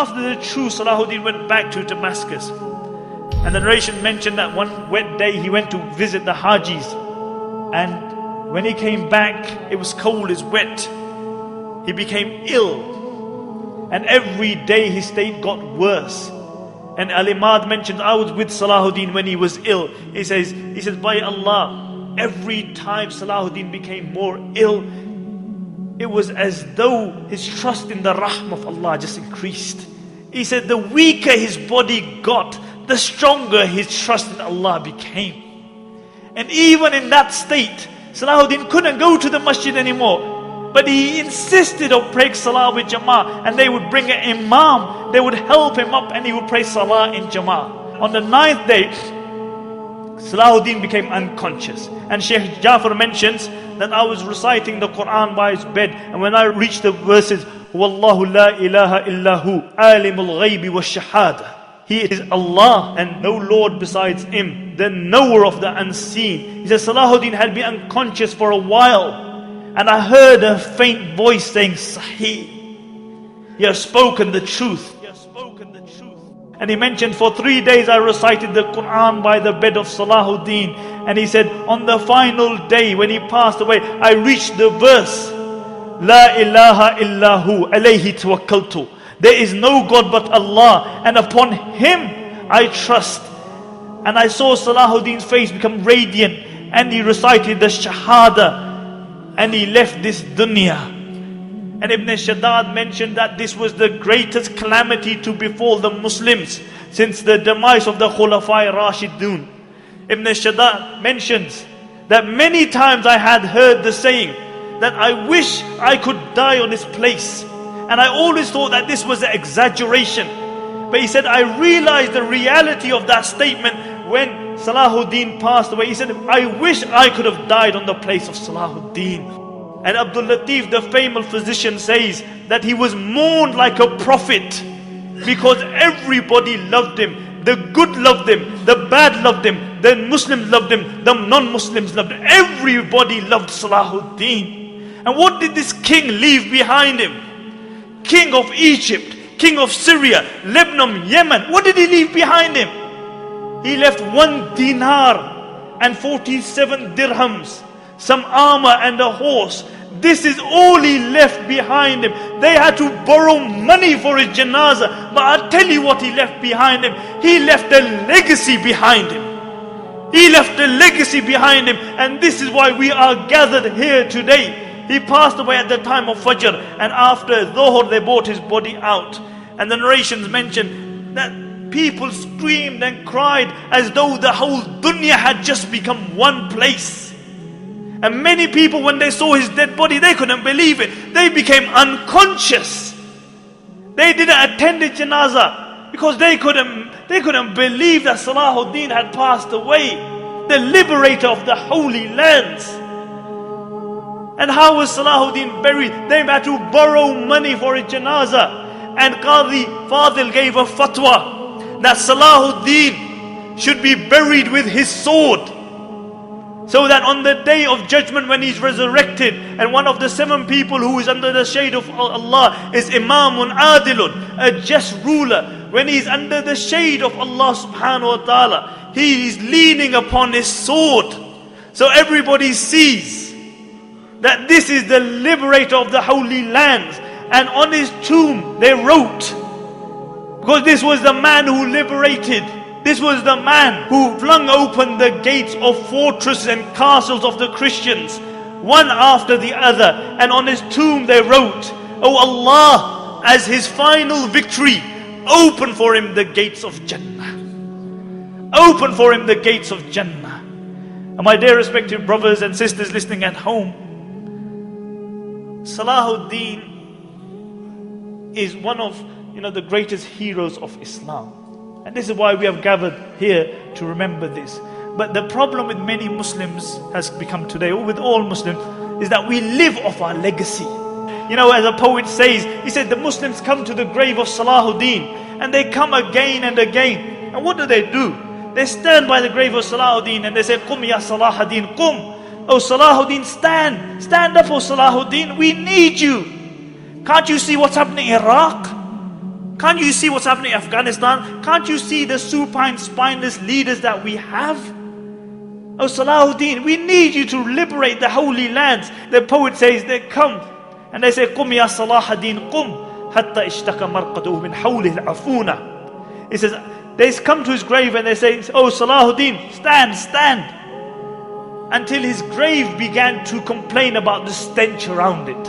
after the true Salahuddin went back to Damascus. And the narration mentioned that one wet day he went to visit the Hajis. And when he came back, it was cold, it's wet. He became ill. And every day his state got worse. And Al-Imad mentioned, I was with Salahuddin when he was ill. He says, by Allah, every time Salahuddin became more ill, it was as though his trust in the Rahm of Allah just increased. He said, the weaker his body got, the stronger his trust in Allah became. And even in that state, Salahuddin couldn't go to the masjid anymore. But he insisted on praying Salah with Jama'ah. And they would bring an Imam, they would help him up, and he would pray Salah in Jama'ah. On the 9th day, Salahuddin became unconscious. And Shaykh Jafar mentions that I was reciting the Quran by his bed, and when I reached the verses, Wallahu la ilaha illahu, alimul ghaybi wa shahada. He is Allah and no Lord besides Him, the knower of the unseen. He says Salahuddin had been unconscious for a while, and I heard a faint voice saying, Zahir, you have spoken the truth. And he mentioned, for 3 days I recited the Quran by the bed of Salahuddin. And he said, on the final day when he passed away, I reached the verse, La ilaha illahu alayhi tawakkaltu. There is no God but Allah, and upon Him I trust. And I saw Salahuddin's face become radiant, and he recited the Shahada, and he left this dunya. And Ibn Shaddad mentioned that this was the greatest calamity to befall the Muslims since the demise of the Khulafai Rashidun. Ibn Shaddad mentions that many times I had heard the saying that I wish I could die on this place. And I always thought that this was an exaggeration. But he said, I realized the reality of that statement when Salahuddin passed away. He said, I wish I could have died on the place of Salahuddin. And Abdul Latif, the famous physician, says that he was mourned like a prophet because everybody loved him. The good loved him, the bad loved him, the Muslims loved him, the non-Muslims loved him. Everybody loved Salahuddin. And what did this king leave behind him? King of Egypt, king of Syria, Lebanon, Yemen. What did he leave behind him? He left 1 dinar and 47 dirhams, some armor and a horse. This is all he left behind him. They had to borrow money for his janazah. But I'll tell you what he left behind him. He left a legacy behind him. He left a legacy behind him. And this is why we are gathered here today. He passed away at the time of Fajr, and after Dhuhr they brought his body out. And the narrations mention that people screamed and cried as though the whole dunya had just become one place. And many people, when they saw his dead body, they couldn't believe it. They became unconscious. They didn't attend the janazah because they couldn't believe that Salahuddin had passed away, the liberator of the holy lands. And how was Salahuddin buried? They had to borrow money for his janazah. And Qadi Fadil gave a fatwa that Salahuddin should be buried with his sword, so that on the day of judgment when he's resurrected, and one of the 7 people who is under the shade of Allah is Imamun Adilun, a just ruler. When he's under the shade of Allah subhanahu wa ta'ala, he is leaning upon his sword. So everybody sees that this is the liberator of the holy lands. And on his tomb they wrote, because this was the man who liberated, this was the man who flung open the gates of fortresses and castles of the Christians, one after the other. And on his tomb they wrote, "Oh Allah, as his final victory, open for him the gates of Jannah. Open for him the gates of Jannah." And my dear respected brothers and sisters listening at home, Salahuddin is one of the greatest heroes of Islam. And this is why we have gathered here to remember this. But the problem with many Muslims has become today, or with all Muslims, is that we live off our legacy. As a poet says, he said the Muslims come to the grave of Salahuddin, and they come again and again. And what do? They stand by the grave of Salahuddin and they say, "Qum ya Salahuddin, qum." Oh Salahuddin, stand. Stand up, oh Salahuddin, we need you. Can't you see what's happening in Iraq? Can't you see what's happening in Afghanistan? Can't you see the supine, spineless leaders that we have? Oh Salahuddin, we need you to liberate the holy lands. The poet says they come and they say, قُمْ يَا صَلَاحَ قُمْ حَتَّى اشْتَكَ مَرْقَدُهُ مِنْ حَوْلِهِ الْعَفُونَ. He says, they come to his grave and they say, oh Salahuddin, stand, stand. Until his grave began to complain about the stench around it.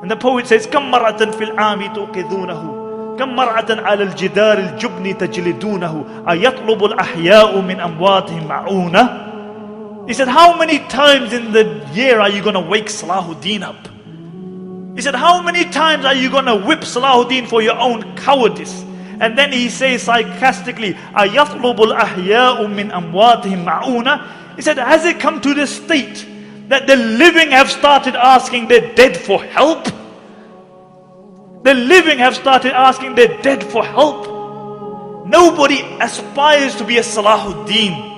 And the poet says, كَمْ مَرَّةً فِي الْعَامِ تُوقِذُونَهُ كَمْ مَرْعَةً عَلَى الْجِدَارِ الْجُبْنِ تَجْلِدُونَهُ أَيَطْلُبُ الْأَحْيَاءُ مِنْ أَمْوَاتِهِمْ مَعُونَةً. He said, how many times in the year are you going to wake Salahuddin up? He said, how many times are you going to whip Salahuddin for your own cowardice? And then he says sarcastically, أَيَطْلُبُ الْأَحْيَاءُ مِنْ أَمْوَاتِهِمْ مَعُونَةً. He said, has it come to the state that the living have started asking the dead for help? The living have started asking the dead for help. Nobody aspires to be a Salahuddin.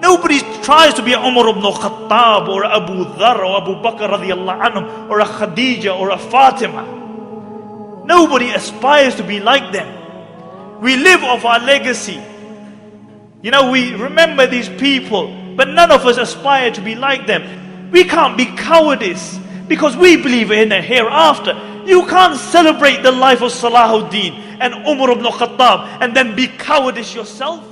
Nobody tries to be a Umar ibn Khattab or Abu Dhar or Abu Bakr radiallahu anhum or a Khadija or a Fatima. Nobody aspires to be like them. We live off our legacy. You know, we remember these people, but none of us aspire to be like them. We can't be cowardice because we believe in a hereafter. You can't celebrate the life of Salahuddin and Umar ibn Khattab and then be cowardice yourself.